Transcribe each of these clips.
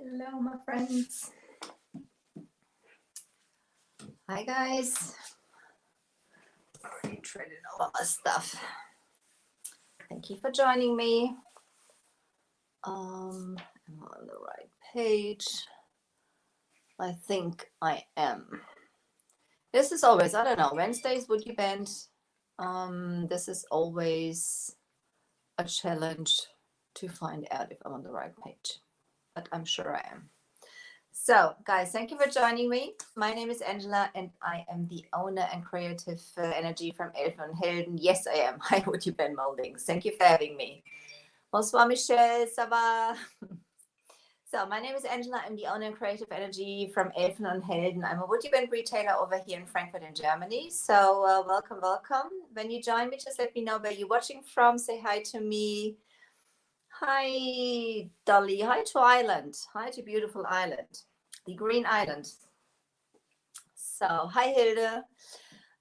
Hello, my friends. Hi, guys. Already traded a lot of stuff. Thank you for joining me. Am I on the right page? I think I am. This is always, I don't know, Wednesdays, would you bend? This is always a challenge to find out if I'm on the right page, but I'm sure I am. So, guys, thank you for joining me. My name is Angela, and I am the owner and creative energy from Elfen and Helden. Yes, I am. Hi, WoodUbending Moldings. Thank you for having me. Bonsoir, Michelle. Ça va? So, my name is Angela. I'm the owner and creative energy from Elfen and Helden. I'm a WoodUbend retailer over here in Frankfurt in Germany. So, welcome, welcome. When you join me, just let me know where you're watching from. Say hi to me. Hi, Dolly. Hi to Ireland. Hi to beautiful Ireland. The Green Island. So, hi, Hilde.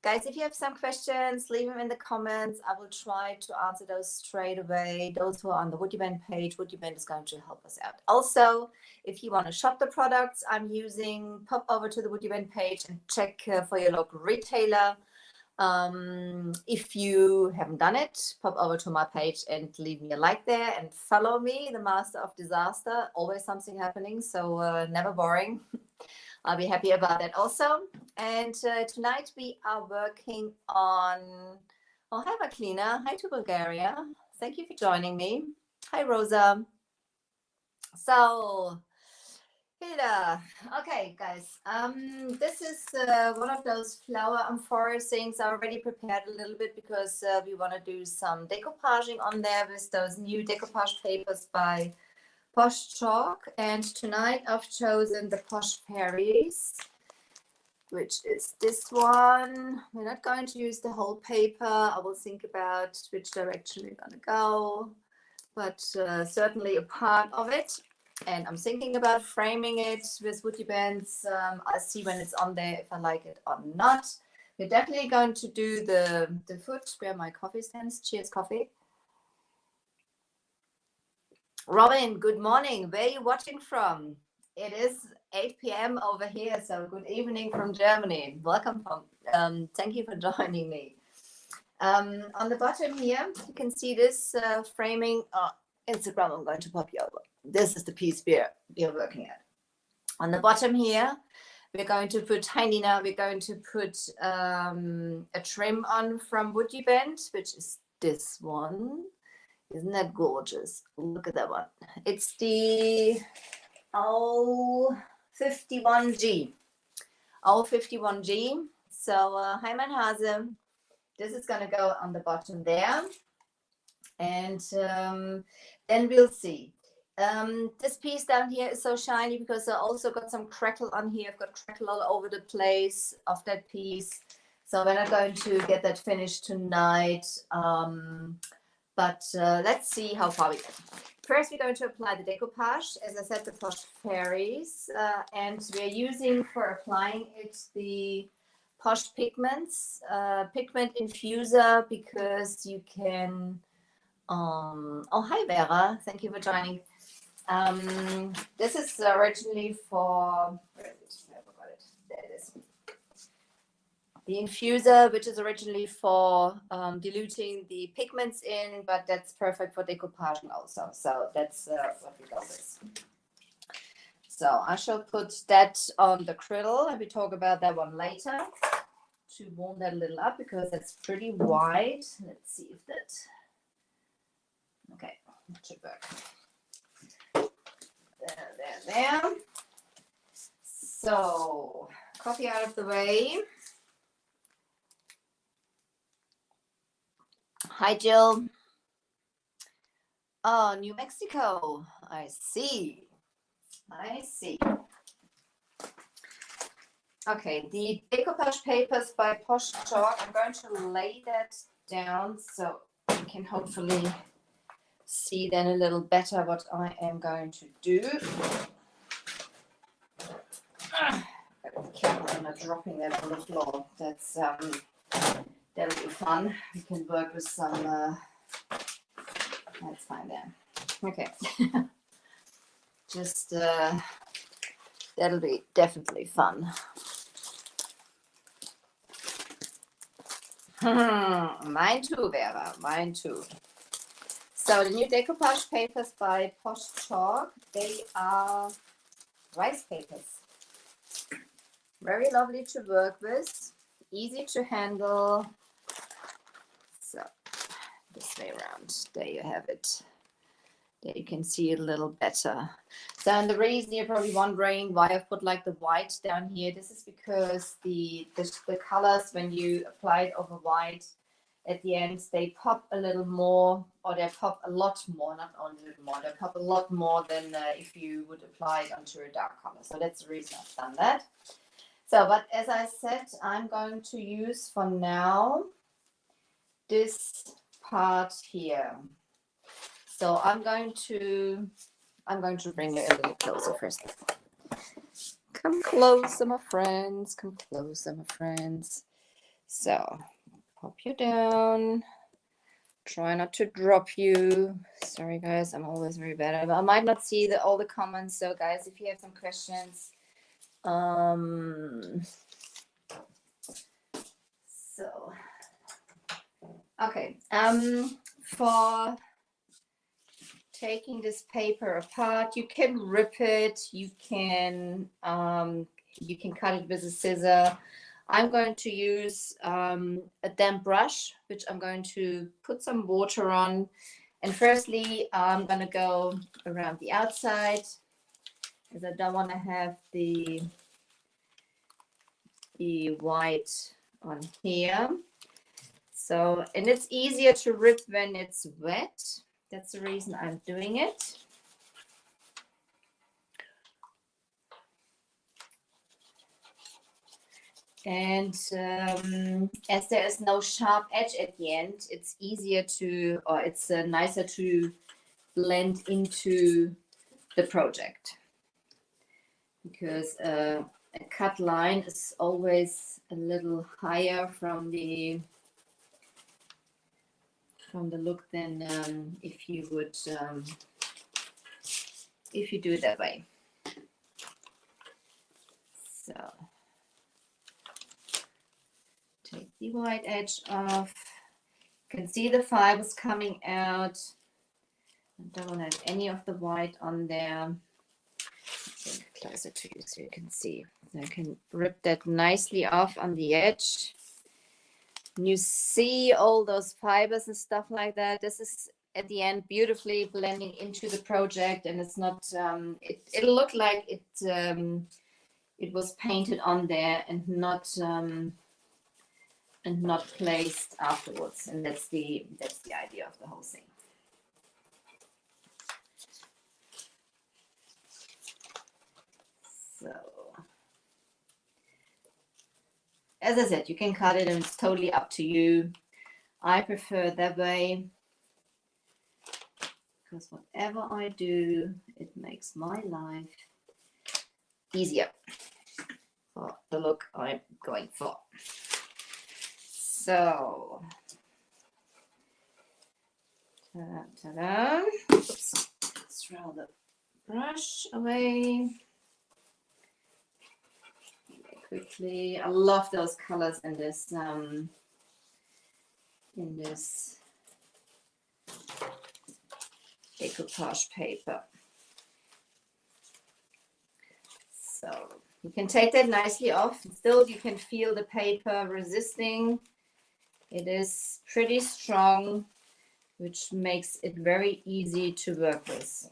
Guys, if you have some questions, leave them in the comments. I will try to answer those straight away. Those who are on the WoodUbend page, WoodUbend is going to help us out. Also, if you want to shop the products I'm using, pop over to the WoodUbend page and check for your local retailer. If you haven't done it, pop over to my page and leave me a like there and follow me, the Master of Disaster. Always something happening, so never boring. I'll be happy about that also. And tonight we are working on, oh, hi, Vaklina. Hi to Bulgaria. Thank you for joining me. Hi, Rosa. So, Hilda. Okay, guys. This is one of those flower amphora things. I already prepared a little bit because we want to do some decoupaging on there with those new decoupage papers by Posh Chalk. And tonight I've chosen the Posh Faries, which is this one. We're not going to use the whole paper. I will think about which direction we're going to go, but certainly a part of it. And I'm thinking about framing it with WoodUbends. I'll see when it's on there if I like it or not. We're definitely going to do the foot where my coffee stands. Cheers, coffee. Robin, good morning. Where are you watching from? It is 8 p.m. over here, so good evening from Germany. Welcome. Thank you for joining me. On the bottom here, you can see this framing. Instagram, I'm going to pop you over. This is the piece we're working at. On the bottom here, we're going to put Heinina. We're going to put a trim on from WoodUbend, which is this one. Isn't that gorgeous? Look at that one. It's the O51G. O51G. So, hi, Manhase. This is going to go on the bottom there. And then we'll see. This piece down here is so shiny because I also got some crackle on here. I've got crackle all over the place of that piece. So we're not going to get that finished tonight. But let's see how far we get. First, we're going to apply the decoupage. As I said, the Posh Faries. And we're using for applying it the Posh Pigments, Pigment Infuser, because you can... oh, hi, Vera. Thank you for joining. This is originally for... Where is it? I forgot it. There it is. The infuser, which is originally for diluting the pigments in, but that's perfect for decoupaging also. So that's what we go with. So I shall put that on the griddle, and we talk about that one later to warm that a little up because that's pretty wide. Let's see if that... Okay, that should work. There. So, coffee out of the way. Hi, Jill. Oh, New Mexico. I see. Okay, the decoupage papers by Posh Chalk. I'm going to lay that down so you can hopefully see then a little better what I am going to do. Careful, I'm not dropping that on the floor. That's that'll be fun. We can work with some. That's fine there. Okay. Just that'll be definitely fun. Mine too, Vera. Mine too. So the new decoupage papers by Posh Chalk, they are rice papers. Very lovely to work with, easy to handle. So this way around, there you have it. There you can see it a little better. So, and the reason you're probably wondering why I've put like the white down here, this is because the colors, when you apply it over white, at the end, they pop a little more, or they pop a lot more, not only a little more, they pop a lot more than if you would apply it onto a dark color. So that's the reason I've done that. So, but as I said, I'm going to use for now this part here. So I'm going to bring you a little closer first. Come closer, my friends. Come closer, my friends. So pop you down. Try not to drop you. Sorry, guys. I'm always very bad. I might not see all the comments. So, guys, if you have some questions, so okay. For taking this paper apart, you can rip it. You can cut it with a scissor. I'm going to use a damp brush, which I'm going to put some water on. And firstly, I'm going to go around the outside, because I don't want to have the white on here. So, and it's easier to rip when it's wet. That's the reason I'm doing it. And as there is no sharp edge at the end, it's easier to, or it's nicer to blend into the project. Because a cut line is always a little higher from the look than if you would if you do it that way. So take the white edge off. You can see the fibers coming out. I don't want to have any of the white on there. Closer to you so you can see. So I can rip that nicely off on the edge. You see all those fibers and stuff like that. This is at the end beautifully blending into the project, and it's not it'll look like it was painted on there and not placed afterwards, and that's the idea of the whole thing. So as I said, you can cut it and it's totally up to you. I prefer that way because whatever I do, it makes my life easier for the look I'm going for. So, ta-da. Oops. Let's throw the brush away. Quickly. I love those colors in this decoupage paper. So you can take that nicely off. Still, you can feel the paper resisting. It is pretty strong, which makes it very easy to work with.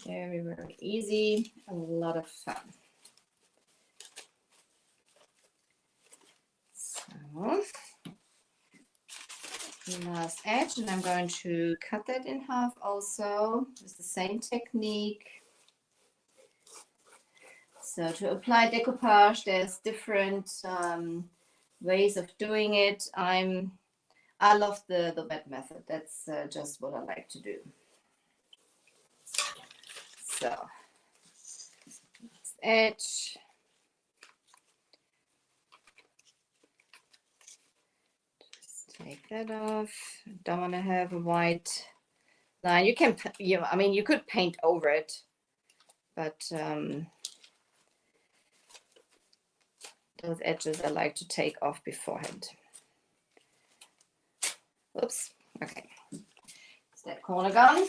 Very, very easy. A lot of fun. So, last edge, and I'm going to cut that in half also with the same technique. So to apply decoupage, there's different ways of doing it. I love the wet method. That's just what I like to do. So, edge. Just take that off. Don't want to have a white line. You can, I mean, you could paint over it, but those edges I like to take off beforehand. Oops. Okay. Is that corner gone?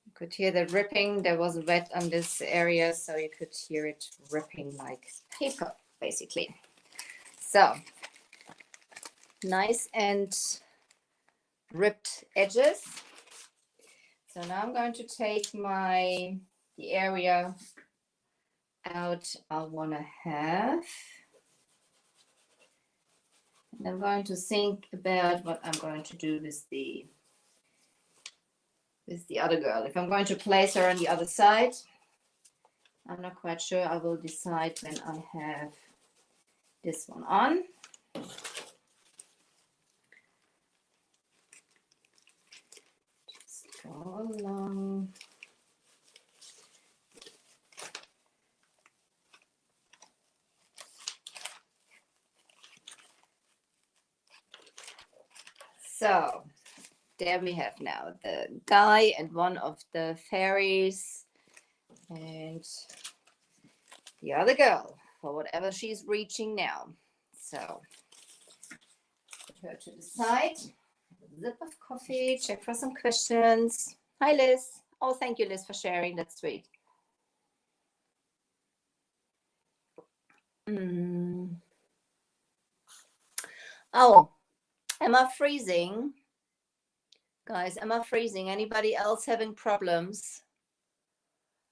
You could hear the ripping. There was wet on this area, so you could hear it ripping like paper, basically. So nice and ripped edges. So now I'm going to take the area out I want to have. And I'm going to think about what I'm going to do with the other girl. If I'm going to place her on the other side, I'm not quite sure. I will decide when I have this one on. Just go along. So there we have now the guy and one of the fairies and the other girl for whatever she's reaching now. So put her to the side. Sip of coffee, check for some questions. Hi, Liz. Oh, thank you, Liz, for sharing. That's sweet. Oh, am I freezing? Guys, am I freezing? Anybody else having problems?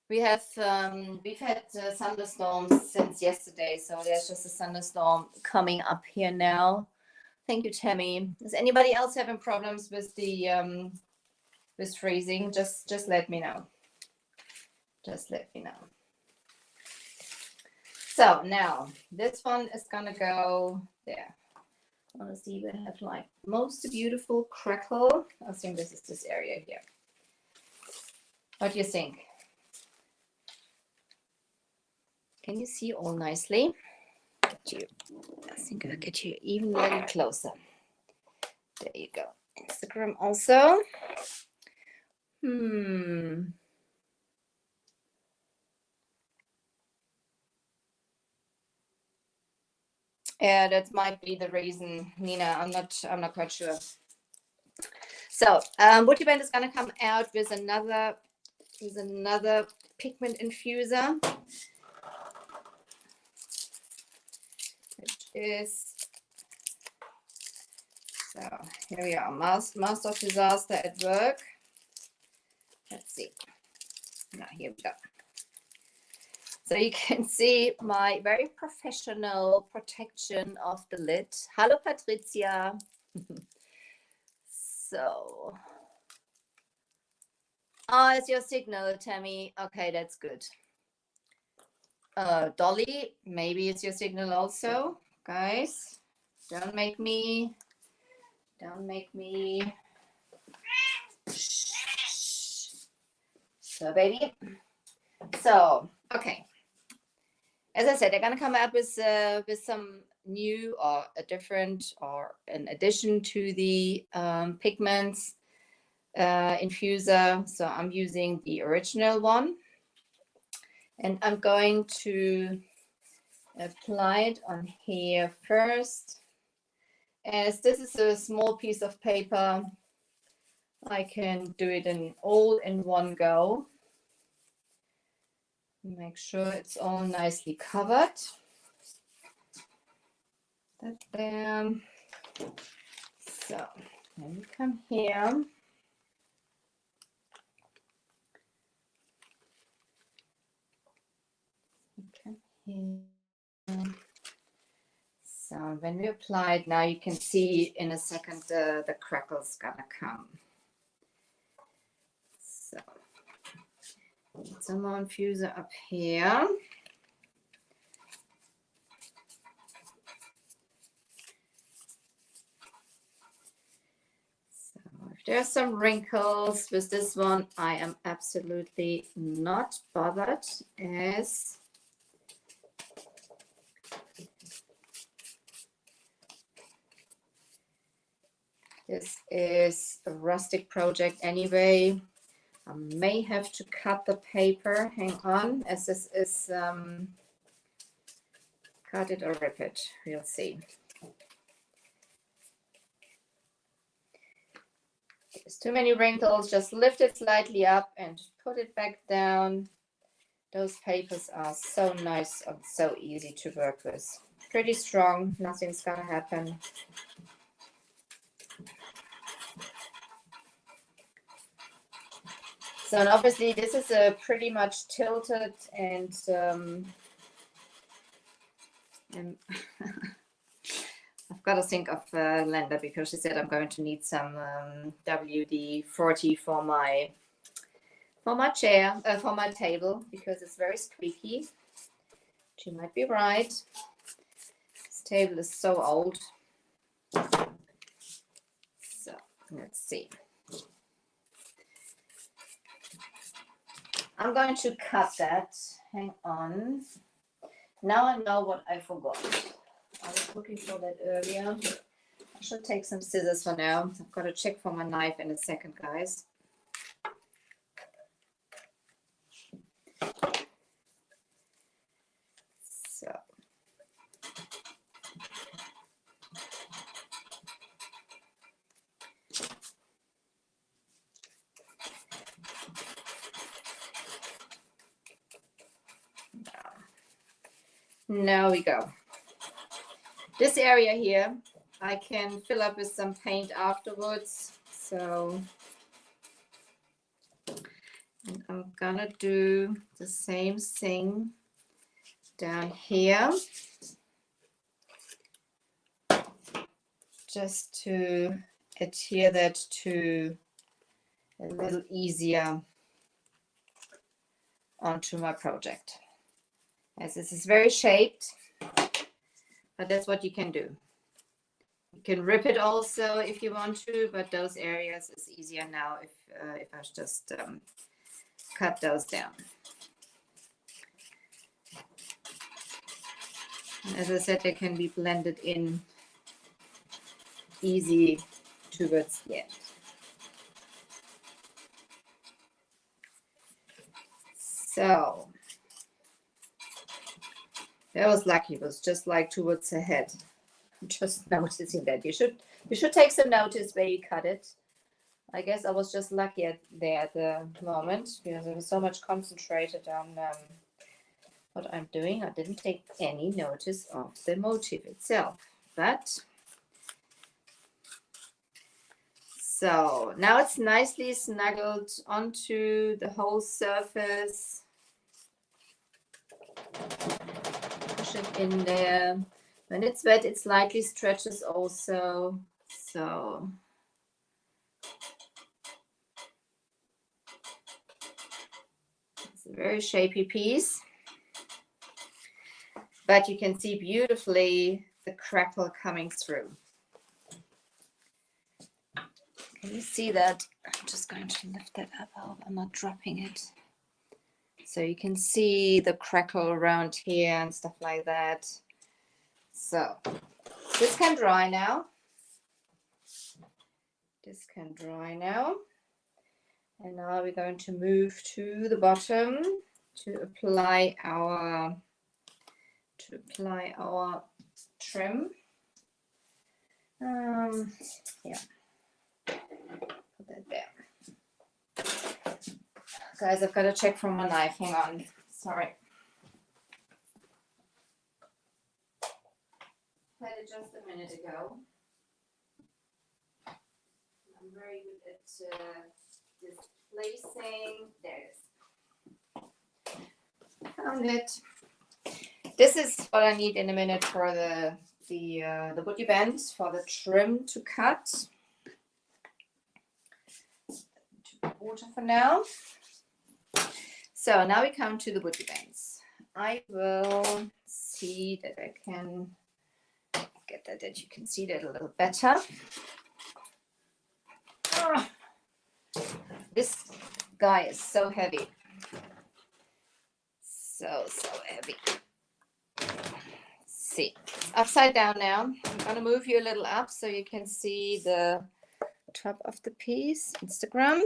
We've had thunderstorms since yesterday, so there's just a thunderstorm coming up here now. Thank you, Tammy. Is anybody else having problems with the with freezing? Just let me know. Just let me know. So now this one is gonna go there. I want to see we have like most beautiful crackle. I think this is this area here. What do you think? Can you see all nicely? Get you. I think I'll get you even a little closer. There you go. Instagram also. Yeah, that might be the reason, Nina. I'm not quite sure. So WoodUbending is gonna come out with another pigment infuser, which is, so here we are, Master of Disaster at Work. Let's see. Now here we go. So you can see my very professional protection of the lid. Hello, Patricia. So, it's your signal, Tammy. Okay, that's good. Dolly, maybe it's your signal also. Guys, don't make me. So, baby. So, okay. As I said, they're gonna come out with some new or a different or an addition to the pigments infuser. So I'm using the original one, and I'm going to apply it on here first. As this is a small piece of paper, I can do it all in one go. Make sure it's all nicely covered. That there. So then we come here. So when we apply it now, you can see in a second the crackle's gonna come. So some more infuser up here. So if there's some wrinkles with this one, I am absolutely not bothered, as This is a rustic project anyway. I may have to cut the paper. Hang on, as this is cut it or rip it. We'll see. There's too many wrinkles. Just lift it slightly up and put it back down. Those papers are so nice and so easy to work with. Pretty strong. Nothing's gonna happen. So, and obviously this is a pretty much tilted and I've got to think of Linda because she said I'm going to need some WD-40 for my chair, for my table, because it's very squeaky. She might be right. This table is so old. So let's see. I'm going to cut that. Hang on. Now I know what I forgot. I was looking for that earlier. I should take some scissors for now. I've got to check for my knife in a second, guys. So. Now we go. This area here, I can fill up with some paint afterwards. So and I'm gonna do the same thing down here, just to adhere that to a little easier onto my project. As this is very shaped, but that's what you can do. You can rip it also if you want to, but those areas is easier now if I just cut those down. And as I said, they can be blended in easy towards the end. So that was lucky. It was just like towards the head. I'm just noticing that. You should take some notice where you cut it. I guess I was just lucky there at the moment because I was so much concentrated on what I'm doing. I didn't take any notice of the motif itself. But so now it's nicely snuggled onto the whole surface. Push it in there. When it's wet, it slightly stretches also. So it's a very shapy piece. But you can see beautifully the crackle coming through. Can you see that? I'm just going to lift that up. I hope I'm not dropping it. So you can see the crackle around here and stuff like that. So this can dry now. This can dry now. And now we're going to move to the bottom to apply our trim. Yeah, put that there. Guys, I've got to check from my knife. Hang on. Sorry. Had it just a minute ago. I'm very good at displacing. There it is. Found it. This is what I need in a minute for the WoodUbend, for the trim to cut. Water for now. So now we come to the WoodUbends. I will see that I can get that you can see that a little better. This guy is so heavy. So heavy. Let's see. It's upside down now. I'm going to move you a little up so you can see the top of the piece. Instagram.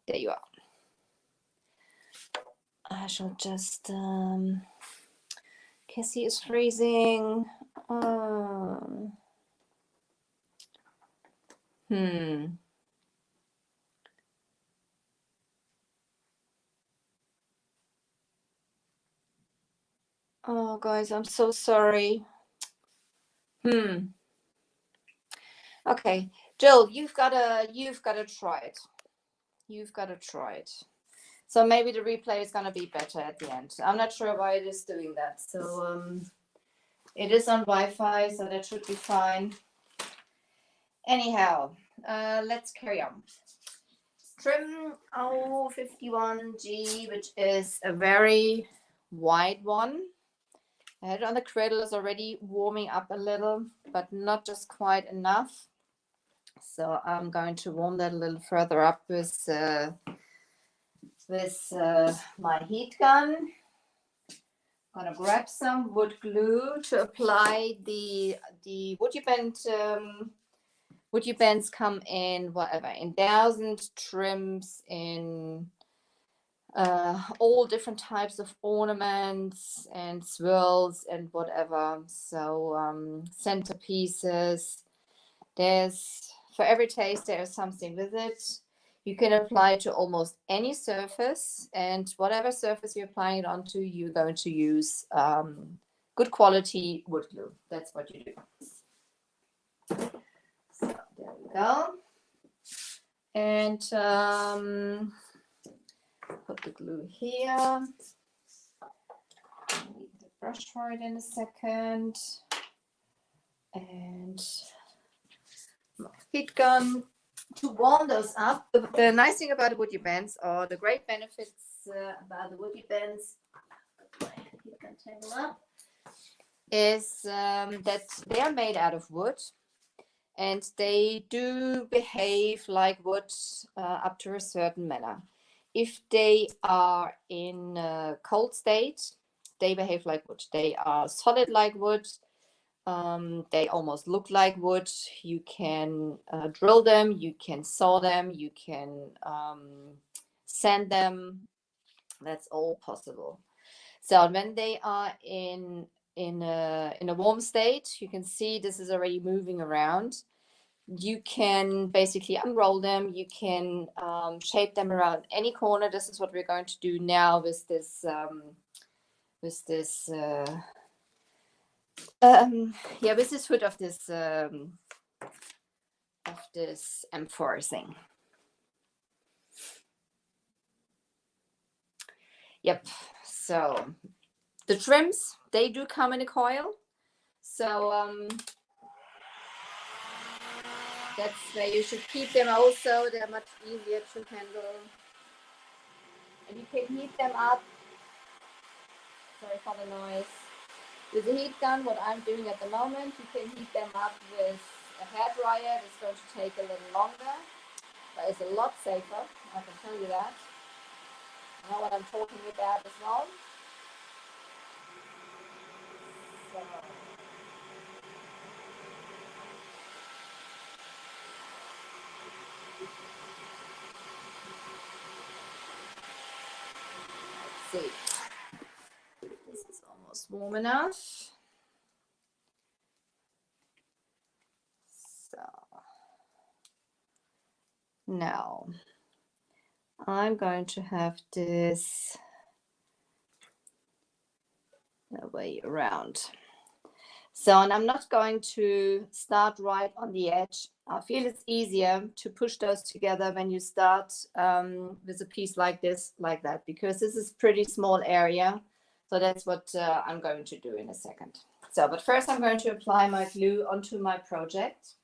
There you are. I shall just Cassie is freezing. Oh guys, I'm so sorry. Okay, Jill, you've gotta try it. You've gotta try it. So maybe the replay is gonna be better at the end. I'm not sure why it is doing that. So it is on Wi-Fi, so that should be fine. Anyhow, let's carry on. Trim 051G, which is a very wide one. I had it on the cradle, is already warming up a little, but not just quite enough. So I'm going to warm that a little further up with my heat gun. I'm gonna grab some wood glue to apply the WoodUbend. WoodUbends come in whatever, in 1,000 trims, in all different types of ornaments and swirls and whatever. So centerpieces. There's, for every taste there is something with it. You can apply it to almost any surface, and whatever surface you're applying it onto, you're going to use good quality wood glue. That's what you do. So there we go. And put the glue here. I need the brush for it in a second. And heat gun to warm those up. The nice thing about the WoodUbends, or the great benefits about the WoodUbends, heat gun table up, is that they are made out of wood, and they do behave like wood up to a certain manner. If they are in a cold state, they behave like wood. They are solid like wood. They almost look like wood. You can drill them, you can saw them, you can sand them. That's all possible. So when they are in a warm state, you can see this is already moving around. You can basically unroll them. You can shape them around any corner. This is what we're going to do now with this with this hood of this Amphora thing. Yep. So the trims, they do come in a coil. So that's where you should keep them also. They're much easier to handle. And you can heat them up. Sorry for the noise. With the heat gun, what I'm doing at the moment, you can heat them up with a hairdryer. It's going to take a little longer, but it's a lot safer. I can tell you that. I know what I'm talking about as well. So, let's see. This is almost warm enough. So now I'm going to have this the way around. So, and I'm not going to start right on the edge. I feel it's easier to push those together when you start with a piece like this, like that, because this is pretty small area. So that's what I'm going to do in a second. So, but first I'm going to apply my glue onto my project.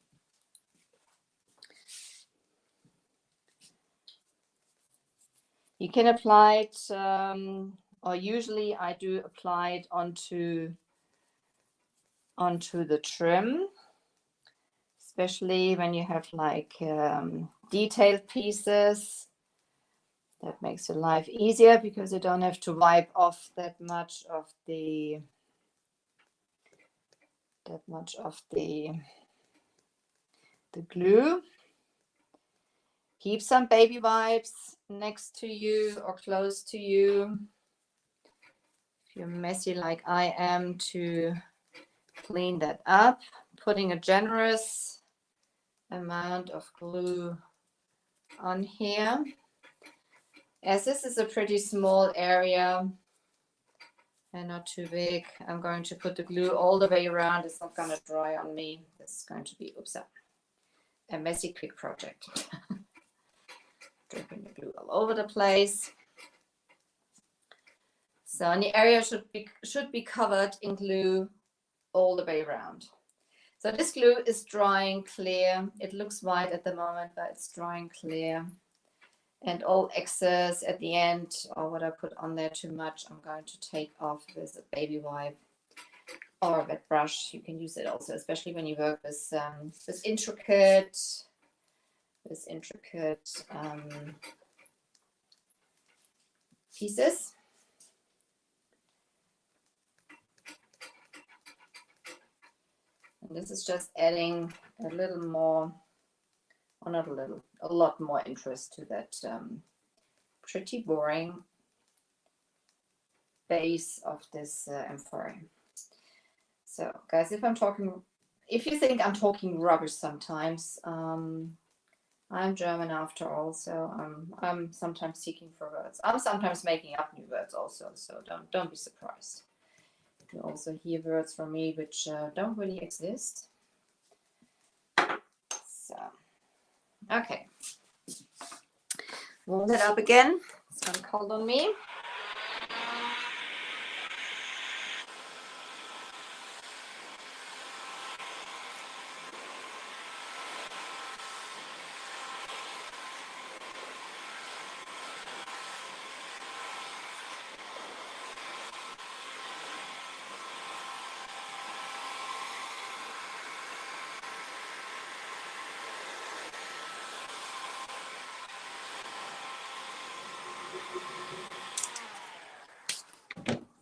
You can apply it, or usually I do apply it onto the trim, especially when you have like detailed pieces. That makes your life easier because you don't have to wipe off that much of the the glue. Keep some baby wipes next to you or close to you. If you're messy like I am, to clean that up. Putting a generous amount of glue on here. As this is a pretty small area and not too big, I'm going to put the glue all the way around. It's not going to dry on me. This is going to be, a messy quick project. Dripping the glue all over the place. So, and the area should be covered in glue all the way around. So this glue is drying clear. It looks white at the moment, but it's drying clear. And all excess at the end, or what I put on there too much, I'm going to take off with a baby wipe or a wet brush. You can use it also, especially when you work with intricate pieces. And this is just adding a little more, or not a little, a lot more interest to that pretty boring base of this Amphora. So guys, if you think I'm talking rubbish sometimes, I'm German after all, so I'm sometimes seeking for words. I'm sometimes making up new words also, so don't be surprised. You also hear words from me which don't really exist. So, okay. Warm it up again. It's gone cold on me.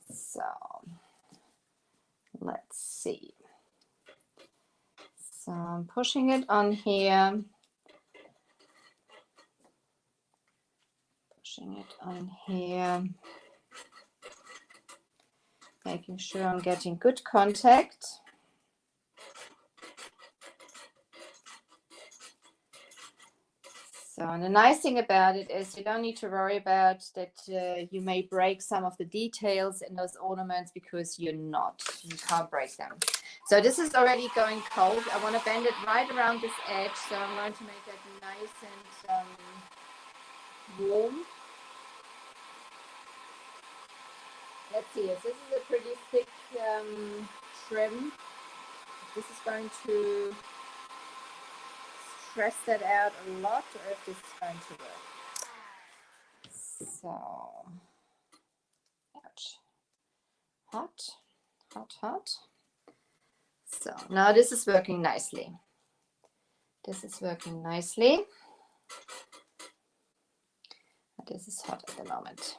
So let's see. So I'm pushing it on here. Pushing it on here. Making sure I'm getting good contact. So, and the nice thing about it is you don't need to worry about that you may break some of the details in those ornaments, because you can't break them. So this is already going cold. I want to bend it right around this edge, so I'm going to make that nice and warm. Let's see, this is a pretty thick trim. This is going to stress that out a lot, or if this is going to work. So, ouch. Hot. So now this is working nicely. This is hot at the moment.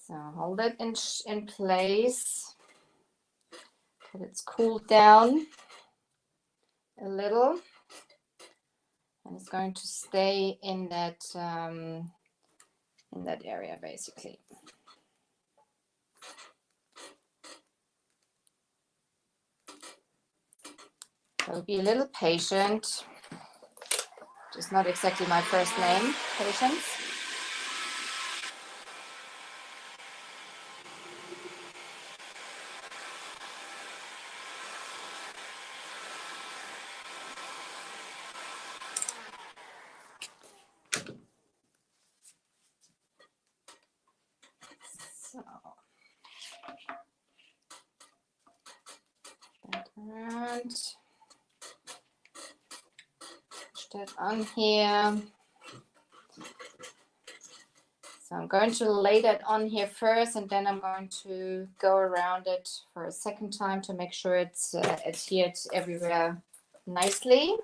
So hold it in place till it's cooled down a little, and it's going to stay in that area basically. So be a little patient. Just not exactly my first name, patience. So that around. Push that on here. So I'm going to lay that on here first, and then I'm going to go around it for a second time to make sure it's adhered everywhere nicely.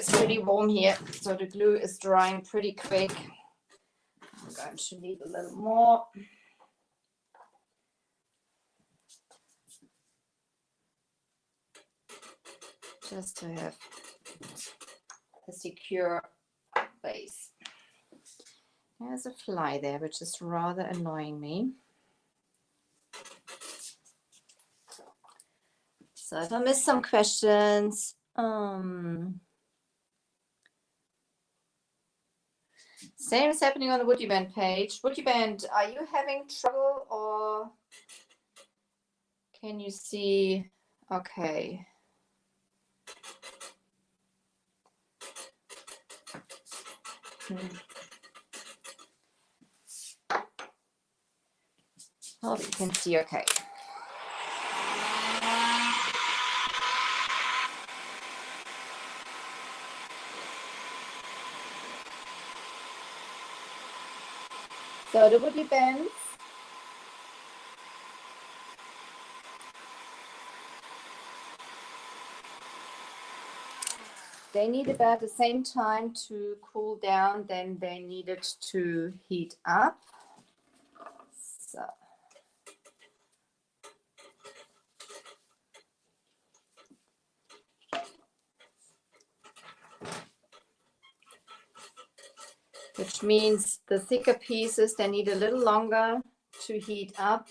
it's pretty warm here, so the glue is drying pretty quick. I'm going to need a little more. Just to have a secure base. There's a fly there, which is rather annoying me. So if I missed some questions, same is happening on the WoodUbend page. WoodUbend, are you having trouble or can you see? Okay. Hope you can see okay. So the WoodUbends, they need about the same time to cool down than they needed to heat up. So which means the thicker pieces, they need a little longer to heat up,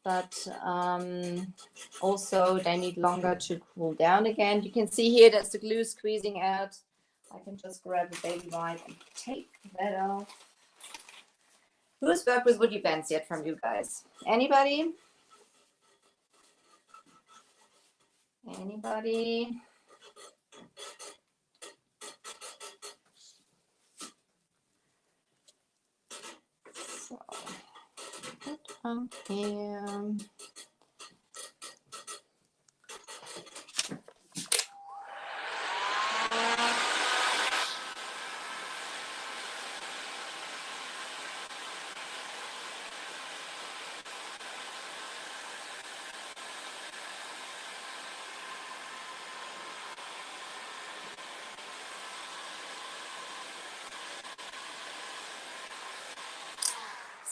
but also they need longer to cool down again. You can see here there's the glue squeezing out. I can just grab a baby wipe and take that off. Who's worked with WoodUbends yet from you guys? Anybody? Anybody? So, put on here.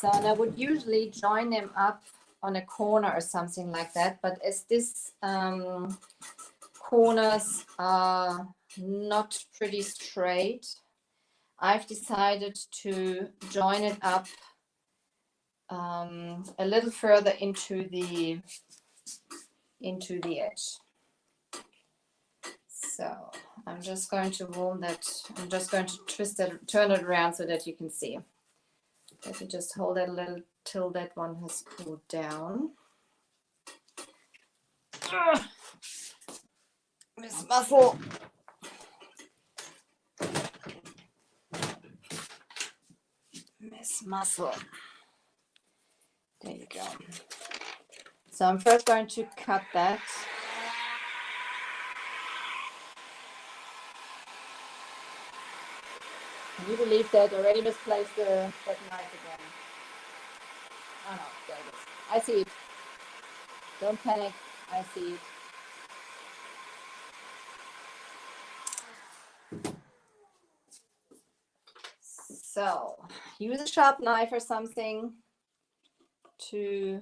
So and I would usually join them up on a corner or something like that. But as this corners are not pretty straight, I've decided to join it up a little further into the edge. So I'm just going to warm that. I'm just going to twist it, turn it around so that you can see. Let me just hold it a little till that one has cooled down. Miss Muscle. Miss Muscle. There you go. So I'm first going to cut that. Can you believe that? Already misplaced that knife again. Oh no, there it is. I see it. Don't panic. I see it. So use a sharp knife or something to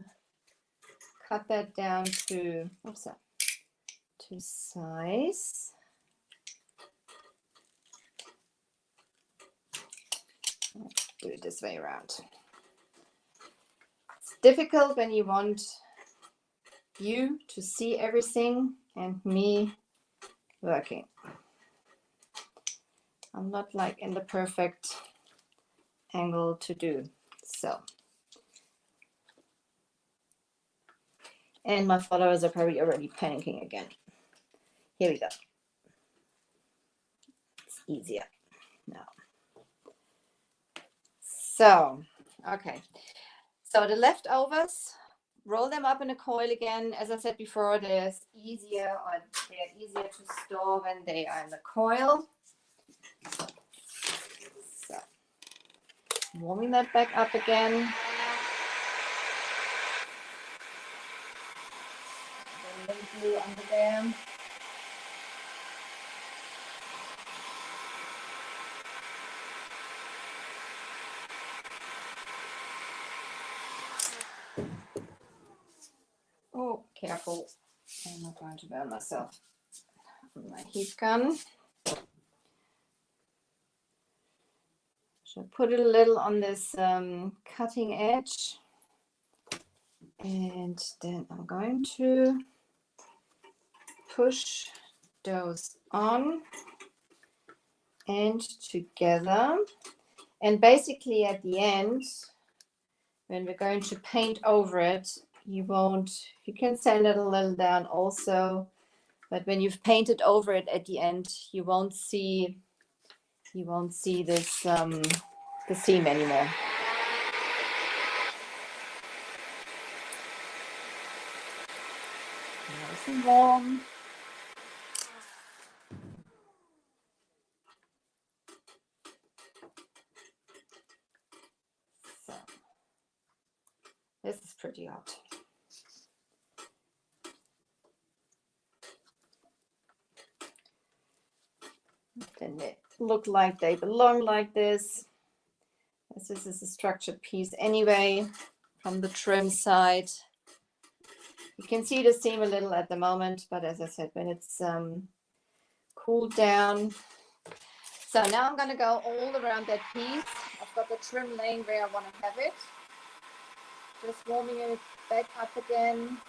cut that down to, to size. Let's do it this way around. It's difficult when you want you to see everything and me working. I'm not like in the perfect angle to do so. And my followers are probably already panicking again. Here we go. It's easier now. So, okay. So the leftovers, roll them up in a coil again. As I said before, they're easier to store when they are in the coil. So, warming that back up again. A little glue under there. Oh, careful. I'm not going to burn myself on my heat gun. Should put it a little on this cutting edge. And then I'm going to push those on and together. And basically at the end, when we're going to paint over it, you can sand it a little down also, but when you've painted over it at the end, you won't see this the seam anymore. Nice and warm. So this is pretty hot. Then they look like they belong like this. As this is a structured piece anyway from the trim side. You can see the seam a little at the moment, but as I said, when it's cooled down. So now I'm going to go all around that piece. I've got the trim laying where I want to have it. Just warming it back up again.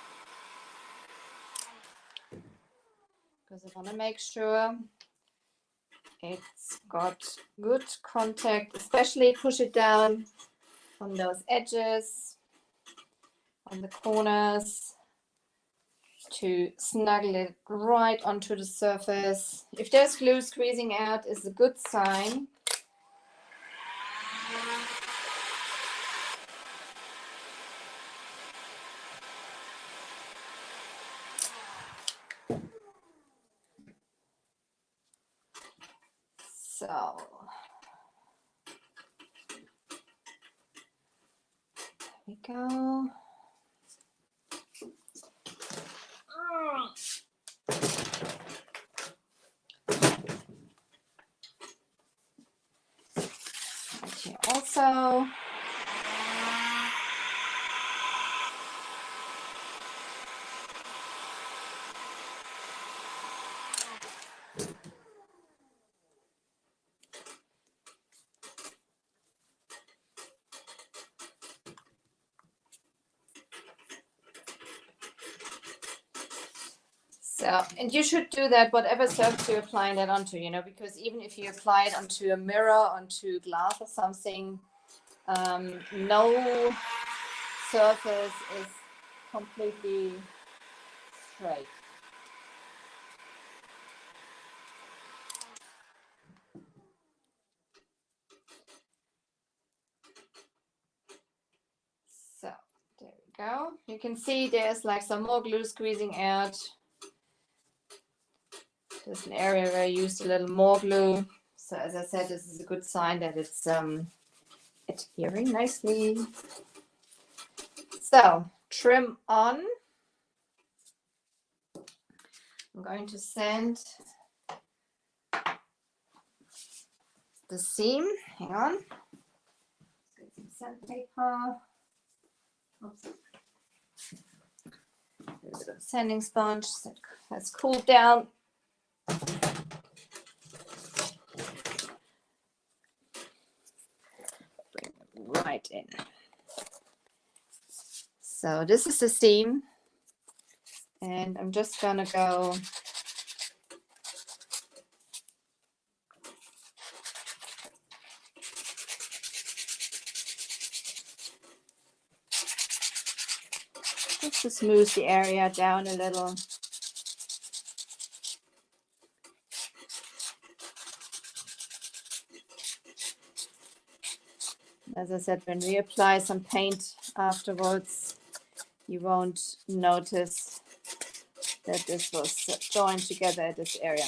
Because I want to make sure it's got good contact, especially push it down on those edges, on the corners, to snuggle it right onto the surface. If there's glue squeezing out, is a good sign. So there we go. Right here also. So, and you should do that, whatever surface you're applying that onto, because even if you apply it onto a mirror, onto glass or something, no surface is completely straight. So, there we go. You can see there's like some more glue squeezing out. There's an area where I used a little more glue. So as I said, this is a good sign that it's adhering nicely. So trim on. I'm going to sand the seam. Hang on. Let's get some sandpaper. Oops. There's a sanding sponge that has cooled down. Bring it right in. So this is the seam, and I'm just gonna go just to smooth the area down a little. As I said, when we apply some paint afterwards, you won't notice that this was joined together at this area.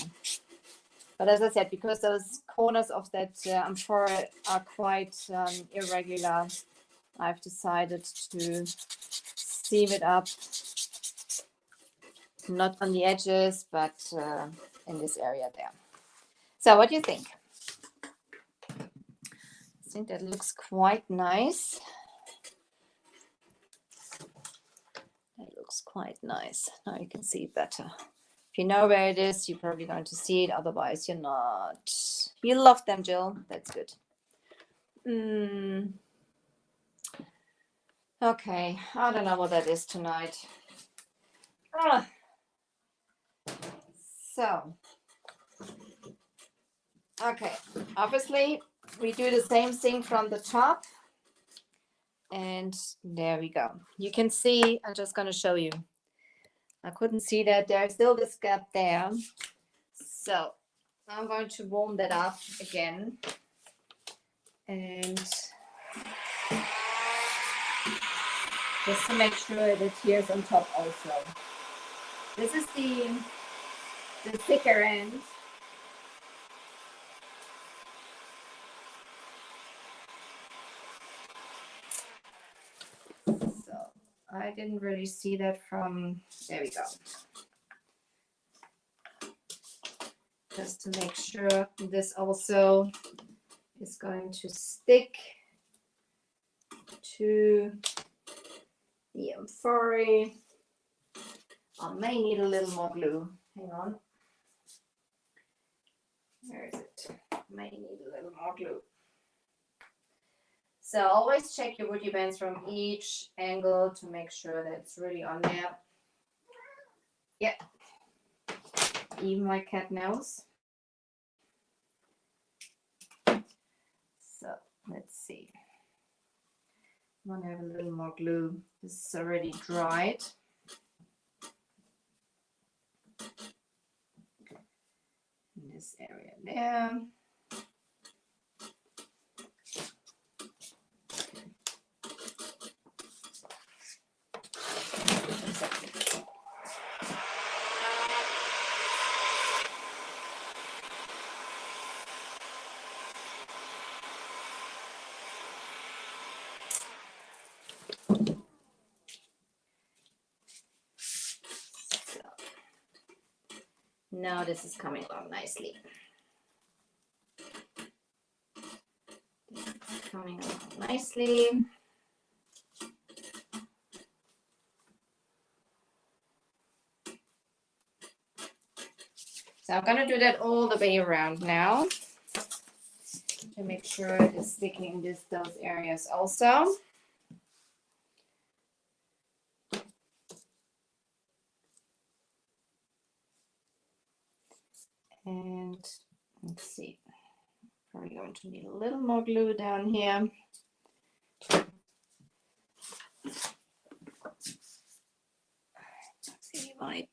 But as I said, because those corners of that amphora are quite irregular, I've decided to seam it up, not on the edges, but in this area there. So what do you think? I think that looks quite nice. quite nice. Now you can see it better. If you know where it is, you're probably going to see it. Otherwise, you're not. You love them, Jill. That's good. Okay, I don't know what that is tonight. So, okay, obviously we do the same thing from the top. And there we go. You can see, I'm just going to show you. I couldn't see that there's still this gap there. So I'm going to warm that up again. And just to make sure that it adheres on top also. This is the thicker end. So I didn't really see that from, there we go. Just to make sure this also is going to stick to the Amphora. I may need a little more glue. Hang on. Where is it? May need a little more glue. So always check your woody bands from each angle to make sure that it's really on there. Yep. Even my cat knows. So let's see. I want to have a little more glue. This is already dried. In this area there. Now this is coming along nicely. This is coming along nicely. So I'm going to do that all the way around now to make sure it's sticking in those areas also. And let's see, probably going to need a little more glue down here. Let's see, wipe.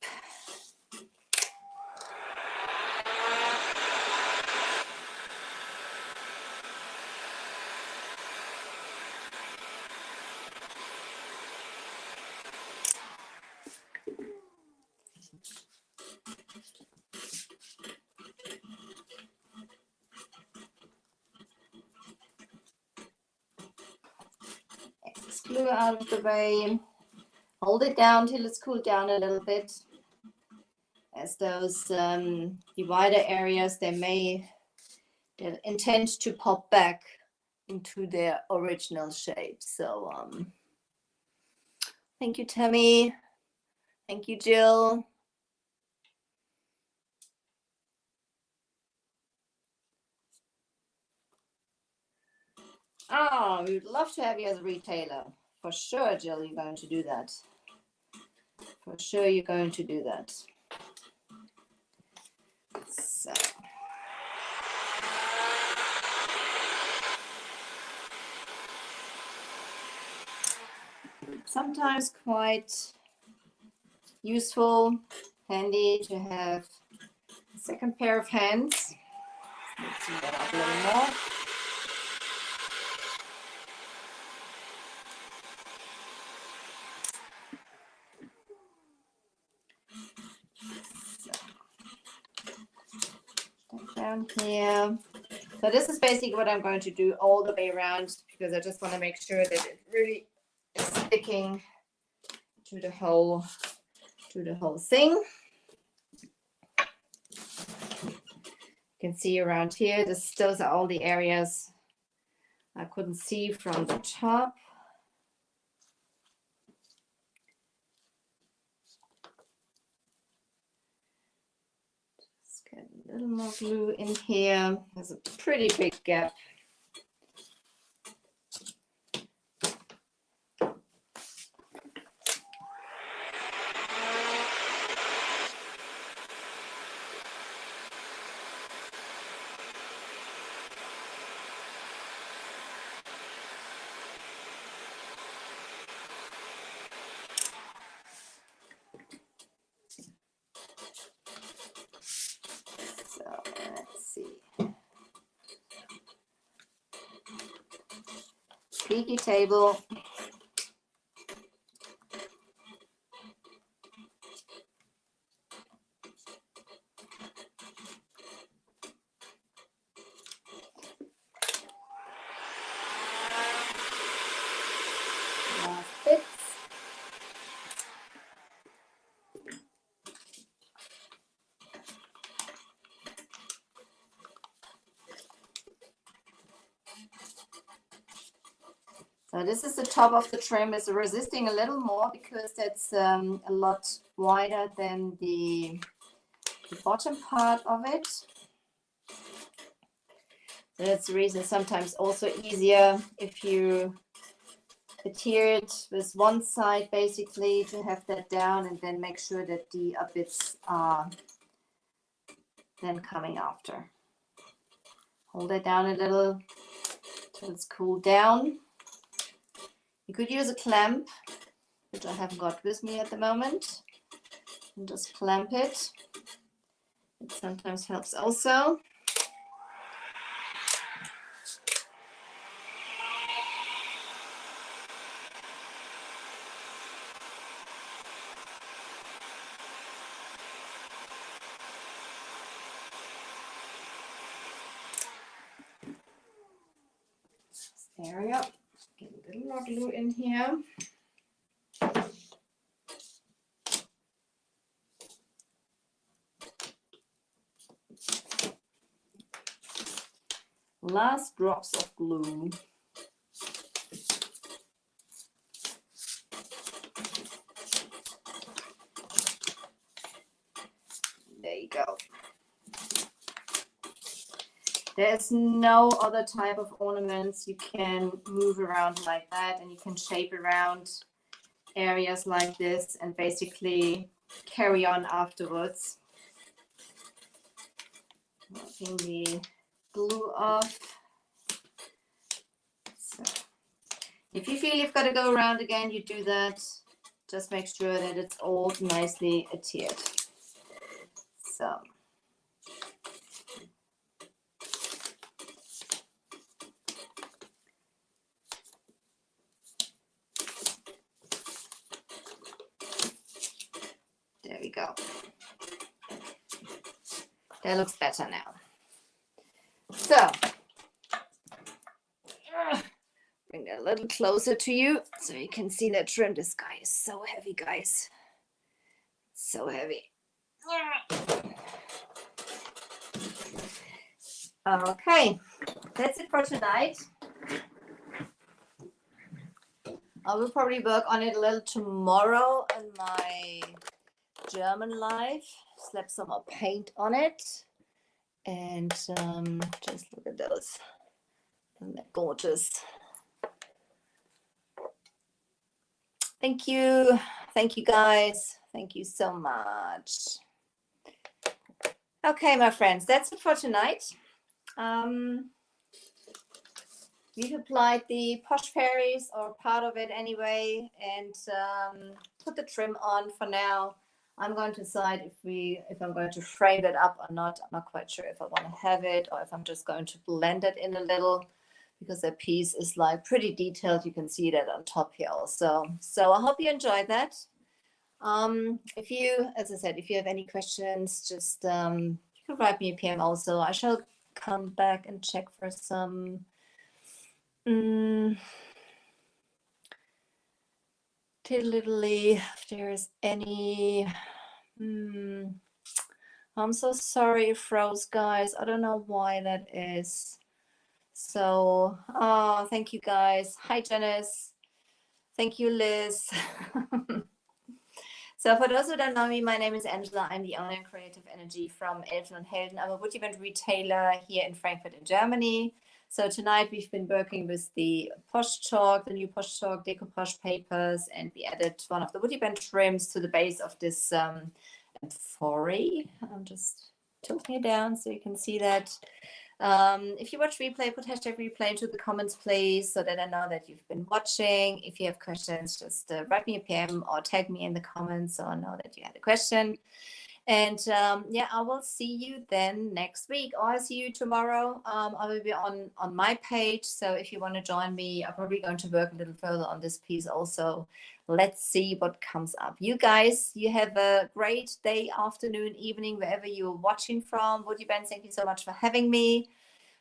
Excess glue out of the way. Hold it down till it's cooled down a little bit. As those divider areas, they intend to pop back into their original shape. So thank you, Tammy. Thank you, Jill. Oh, we'd love to have you as a retailer. For sure, Jill, you're going to do that. For sure, you're going to do that. So. Sometimes quite useful, handy to have a second pair of hands. Let's see that up a little more. Down here. So this is basically what I'm going to do all the way around because I just want to make sure that it really is sticking to the whole thing. You can see around here, those are all the areas I couldn't see from the top. A little more glue in here. There's a pretty big gap. So let's see. Peaky table. Last bits. So this is the top of the trim. It's resisting a little more because that's a lot wider than the bottom part of it. So that's the reason sometimes also easier if you adhere it with one side basically to have that down and then make sure that the bits are then coming after. Hold it down a little till it's cooled down. You could use a clamp, which I haven't got with me at the moment, and just clamp it. It sometimes helps also. There we go. Get a little more glue in here. Last drops of glue. There you go. There's no other type of ornaments you can move around like that, and you can shape around areas like this and basically carry on afterwards. Working the glue off. So if you feel you've got to go around again, you do that. Just make sure that it's all nicely adhered. So there we go. That looks better now. So bring that a little closer to you so you can see that trim. This guy is so heavy, guys. So heavy. Okay, that's it for tonight. I will probably work on it a little tomorrow on my German live. Slap some more paint on it. And just look at those. Isn't that gorgeous? Thank you. Thank you, guys. Thank you so much. Okay, my friends, that's it for tonight. We've applied the Posh Faries, or part of it anyway, and put the trim on for now. I'm going to decide if I'm going to frame it up or not. I'm not quite sure if I want to have it or if I'm just going to blend it in a little, because that piece is like pretty detailed. You can see that on top here also. So I hope you enjoyed that. If you, as I said, if you have any questions, just you can write me a PM also. I shall come back and check for some tiddly if there's any. I'm so sorry it froze, guys. I don't know why that is. So, oh, thank you, guys. Hi, Janice. Thank you, Liz. So for those who don't know me, my name is Angela. I'm the owner and creative energy from Elfen and Helden. I'm a wood event retailer here in Frankfurt in Germany. So tonight we've been working with the Posh Chalk, the new Posh Chalk Deco Posh papers, and we added one of the wood event trims to the base of this Amphora. I'm just tilting it down so you can see that. If you watch replay, put hashtag replay into the comments, please, so that I know that you've been watching. If you have questions, just write me a PM or tag me in the comments so I know that you had a question. And yeah, I will see you then next week, or I'll see you tomorrow. I will be on my page. So if you want to join me, I'm probably going to work a little further on this piece also. Let's see what comes up. You guys, you have a great day, afternoon, evening, wherever you're watching from. WoodUbend, thank you so much for having me.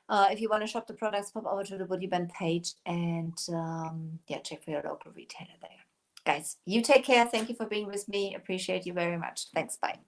If you want to shop the products, pop over to the WoodUbend page and yeah, check for your local retailer there. Guys, you take care. Thank you for being with me. Appreciate you very much. Thanks. Bye.